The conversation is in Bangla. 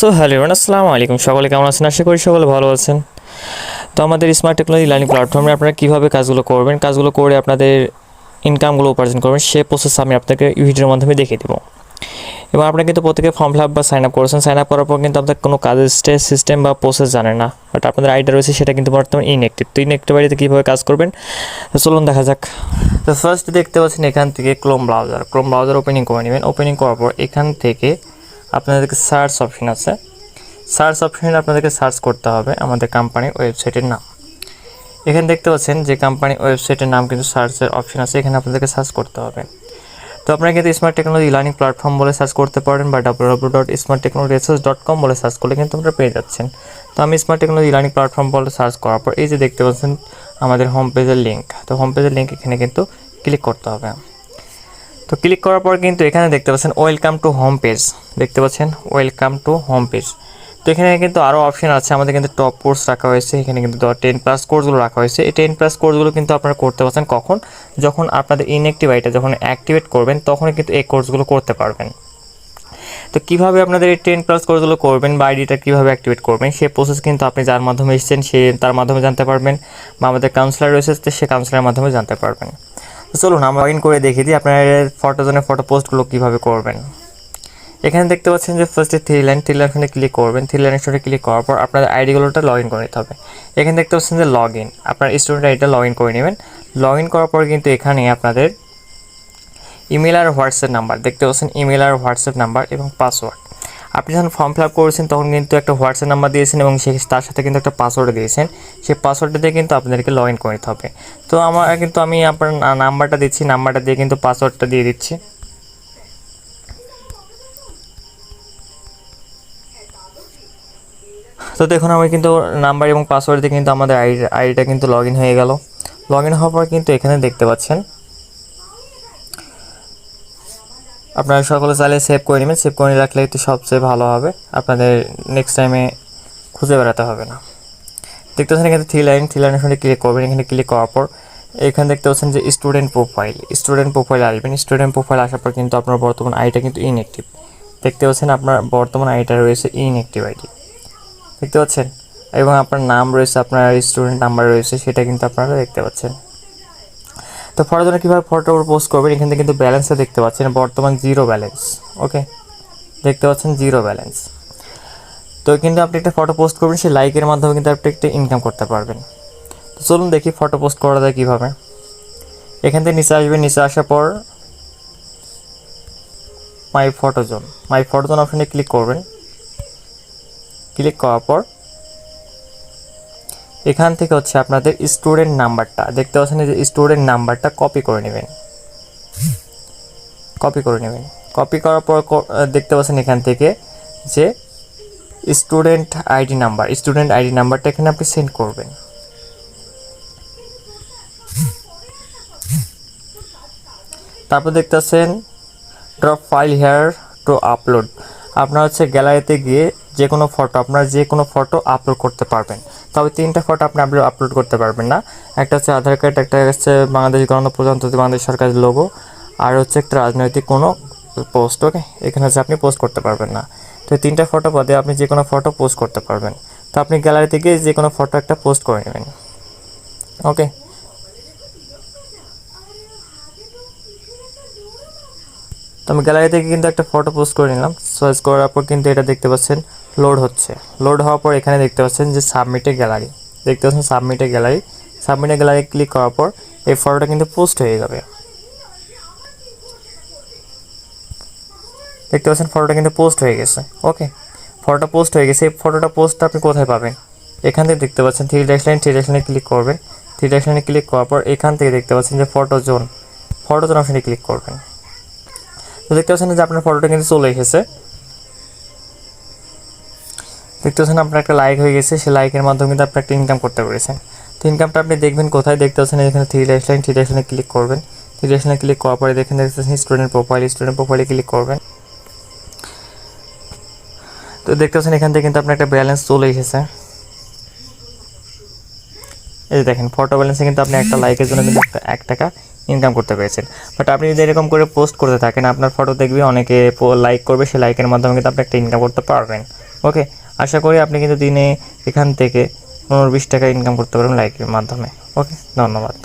সো হ্যালো এভরিওয়ান, আসসালামু আলাইকুম। সকলে কেমন আছেন? আশা করি সকলে ভালো আছেন। তো আমাদের স্মার্ট টেকনোলজি লার্নিং প্ল্যাটফর্মে আপনারা কীভাবে কাজগুলো করবেন, কাজগুলো করে আপনাদের ইনকামগুলো উপার্জন করবেন, সে প্রসেস আমি আপনাকে এই ভিডিওর মাধ্যমে দেখিয়ে দেবো। এবং আপনারা কিন্তু প্রত্যেকে ফর্ম ফিল আপ বা সাইন আপ করেছেন। সাইন আপ করার পর কিন্তু আপনাদের কোনো কাজের সিস্টেম বা প্রসেস জানেন না, বাট আপনাদের আইডিয়া রয়েছে, সেটা কিন্তু বর্তমানে ইনঅ্যাক্টিভ। তো ইনঅ্যাক্টিভ আইডিতে কীভাবে কাজ করবেন চলুন দেখা যাক। তো ফার্স্ট দেখতে পাচ্ছেন এখান থেকে ক্রোম ব্রাউজার ওপেনিং করে নেবেন। ওপেনিং করার পর এখান থেকে আপনাদেরকে সার্চ অপশন আছে, সার্চ অপশনে আপনাদেরকে সার্চ করতে হবে আমাদের কোম্পানির ওয়েবসাইটের নাম। এখানে দেখতে পাচ্ছেন যে কোম্পানির ওয়েবসাইটের নাম কিন্তু সার্চের অপশন আছে, এখানে আপনাদেরকে সার্চ করতে হবে। তো আপনারা কিন্তু স্মার্ট টেকনোলজি লার্নিং প্ল্যাটফর্ম বলে সার্চ করতে পারেন বা www.smarttechnologyresource.com বলে সার্চ করলে কিন্তু আপনারা পেয়ে যাচ্ছেন। তো আমি স্মার্ট টেকনোলজি লার্নিং প্ল্যাটফর্ম বলে সার্চ করার পর এই যে দেখতে পাচ্ছেন আমাদের হোম পেজের লিঙ্ক, তো হোম পেজের লিঙ্ক এখানে কিন্তু ক্লিক করতে হবে। তো ক্লিক করার পর কিন্তু এখানে দেখতে পাচ্ছেন ওয়েলকাম টু হোম পেজ, দেখতে পাচ্ছেন ওয়েলকাম টু হোম পেজ। তো এখানে কিন্তু আরও অপশন আছে, আমাদের কিন্তু টপ কোর্স রাখা হয়েছে, এখানে কিন্তু 10+ কোর্সগুলো রাখা হয়েছে। এই 10+ কোর্সগুলো কিন্তু আপনারা করতে পারছেন কখন, যখন আপনাদের ইনঅ্যাক্টিভ আইটা যখন অ্যাক্টিভেট করবেন তখনই কিন্তু এই কোর্সগুলো করতে পারবেন। তো কীভাবে আপনাদের এই 10+ কোর্সগুলো করবেন বা আইডিটা কীভাবে অ্যাক্টিভেট করবেন সেই প্রসেস কিন্তু আপনি যার মাধ্যমে এসেছেন সে তার মাধ্যমে জানতে পারবেন, বা আমাদের কাউন্সিলর রয়েছে সে কাউন্সিলরের মাধ্যমে জানতে পারবেন। তো চলুন আমরা লগ ইন করে দেখিয়ে দিই আপনার ফটোজনের ফটো পোস্টগুলো কীভাবে করবেন। এখানে দেখতে পাচ্ছেন যে ফার্স্টে থ্রি লাইনে ক্লিক করবেন। থ্রি লাইনের সাথে ক্লিক করার পর আপনাদের আইডিগুলোটা লগ ইন করে নিতে হবে। এখানে দেখতে পাচ্ছেন যে লগ ইন, আপনার স্টুডেন্ট আইডিটা লগ ইন করে নেবেন। লগ ইন করার পর কিন্তু এখানে আপনাদের ইমেল আর হোয়াটসঅ্যাপ নাম্বার দেখতে পাচ্ছেন, ইমেল আর হোয়াটসঅ্যাপ নাম্বার এবং পাসওয়ার্ড। আপনি যখন ফর্ম ফিল আপ করেছেন তখন কিন্তু একটা হোয়াটসঅ্যাপ নাম্বার দিয়েছেন এবং তার সাথে কিন্তু একটা পাসওয়ার্ড দিয়েছেন, সেই পাসওয়ার্ডটা দিয়ে কিন্তু আপনাদেরকে লগ ইন করে নিতে হবে। তো আমি আপনার নাম্বারটা দিচ্ছি, নাম্বারটা দিয়ে কিন্তু পাসওয়ার্ডটা দিয়ে দিচ্ছি। তো দেখুন আমি কিন্তু নাম্বার এবং পাসওয়ার্ড দিয়ে কিন্তু আমাদের আইডিটা কিন্তু লগ ইন হয়ে গেল। লগ ইন হওয়ার পর কিন্তু এখানে দেখতে পাচ্ছেন আপনারা সকলে চাইলে সেভ করে নেবেন, সেভ করে রাখলে একটু সবচেয়ে ভালো হবে, আপনাদের নেক্সট টাইমে খুঁজে বেড়াতে হবে না। দেখতে পাচ্ছেন এখানে থ্রি লাইনের সঙ্গে ক্লিক করবেন। এখানে ক্লিক করার পর এখানে দেখতে পাচ্ছেন যে স্টুডেন্ট প্রোফাইল আসবেন। স্টুডেন্ট প্রোফাইল আসার পর কিন্তু আপনার বর্তমান আইডিটা কিন্তু ইনঅ্যাক্টিভ, দেখতে পাচ্ছেন আপনার বর্তমান আইডিটা রয়েছে ইনঅ্যাক্টিভ আইডি, দেখতে পাচ্ছেন, এবং আপনার নাম রয়েছে, আপনার স্টুডেন্ট নাম্বার রয়েছে, সেটা কিন্তু আপনারা দেখতে পাচ্ছেন। তো ফটোর জন্য কীভাবে ফটো পোস্ট করবেন, এখান থেকে কিন্তু ব্যালেন্সটা দেখতে পাচ্ছেন, বর্তমান জিরো ব্যালেন্স। ওকে, দেখতে পাচ্ছেন জিরো ব্যালেন্স। তো কিন্তু আপনি একটা ফটো পোস্ট করবেন, সেই লাইকের মাধ্যমে কিন্তু আপনি একটা ইনকাম করতে পারবেন। তো চলুন দেখি ফটো পোস্ট করা যায় কীভাবে। এখান থেকে নিচে আসবেন, নিচে আসার পর মাই ফটোজোন অপশানে ক্লিক করবেন। ক্লিক করার পর এখান থেকে হচ্ছে আপনাদের স্টুডেন্ট নাম্বারটা দেখতে পাচ্ছেন, যে স্টুডেন্ট নাম্বারটা কপি করে নেবেন। কপি করার পর দেখতে পাচ্ছেন এখান থেকে যে স্টুডেন্ট আইডি নাম্বারটা এখানে আপনি সেন্ড করবেন। তারপর দেখতে পাচ্ছেন drop file hair two upload, আপনার হচ্ছে গ্যালারিতে গিয়ে আপনার যে কোনো ফটো আপলোড করতে পারবেন। তবে 3টা ফটো আপনি আপলোড করতে পারবেন না, একটা হচ্ছে আধার কার্ড, একটা হচ্ছে বাংলাদেশ গণপ্রজাতন্ত্রী বাংলাদেশ সরকারের লোগো, আর হচ্ছে একটা রাজনৈতিক কোনো পোস্ট। ওকে, এখানে হচ্ছে আপনি পোস্ট করতে পারবেন না। তো 3টা ফটো বাদে আপনি যে কোনো ফটো পোস্ট করতে পারবেন। তো আপনি গ্যালারিতে গিয়ে যে কোনো ফটো একটা পোস্ট করে নেবেন। ওকে, তো আমি গ্যালারি থেকে কিন্তু একটা ফটো পোস্ট করে নিলাম। সার্চ করার পর কিন্তু এটা দেখতে পাচ্ছেন লোড হওয়ার পর এখানে দেখতে পাচ্ছেন যে সাবমিটে গ্যালারি, দেখতে পাচ্ছেন সাবমিটে গ্যালারি ক্লিক করার পর এই ফটোটা কিন্তু পোস্ট হয়ে যাবে। দেখতে পাচ্ছেন ফটোটা কিন্তু পোস্ট হয়ে গেছে। ওকে, ফটোটা পোস্ট হয়ে গেছে। এই পোস্টটা আপনি কোথায় পাবেন, এখান থেকে দেখতে পাচ্ছেন থ্রি ড্যাশ লাইনে ক্লিক করবেন। থ্রি ড্যাশ লাইনে ক্লিক করার পর এখান থেকে দেখতে পাচ্ছেন যে ফটোজোন অপশানে ক্লিক করবেন। তো দেখতে পাচ্ছেন যে আপনার ফটোটা কিন্তু চলে এসেছে, দেখতে পাচ্ছেন আপনার একটা লাইক হয়ে গেছে, সেই লাইকের মাধ্যমে কিন্তু আপনি একটা ইনকাম করতে পেরেছেন। তো ইনকামটা আপনি দেখবেন কোথায়, দেখতে পাচ্ছেন এখানে থ্রি ড্যাশ লাইনে ক্লিক করবেন। থ্রি ড্যাশ লাইনে ক্লিক করার পরে দেখতে পাচ্ছেন স্টুডেন্ট প্রোফাইলে ক্লিক করবেন। তো দেখতে পাচ্ছেন এখান থেকে কিন্তু আপনার একটা ব্যালেন্স চলে এসেছে। এই যে দেখেন ফটো ব্যালেন্সে কিন্তু আপনি একটা লাইকের জন্য কিন্তু 1 টাকা ইনকাম করতে পেরেছেন। বাট আপনি যদি এরকম করে পোস্ট করতে থাকেন, আপনার ফটো দেখবে অনেকে লাইক করবে, সেই লাইকের মাধ্যমে কিন্তু আপনি একটা ইনকাম করতে পারবেন। ওকে, আশা করি আপনি কিন্তু দিনে এখান থেকে 15-20 টাকা ইনকাম করতে পারবেন লাইকের মাধ্যমে। ওকে, ধন্যবাদ।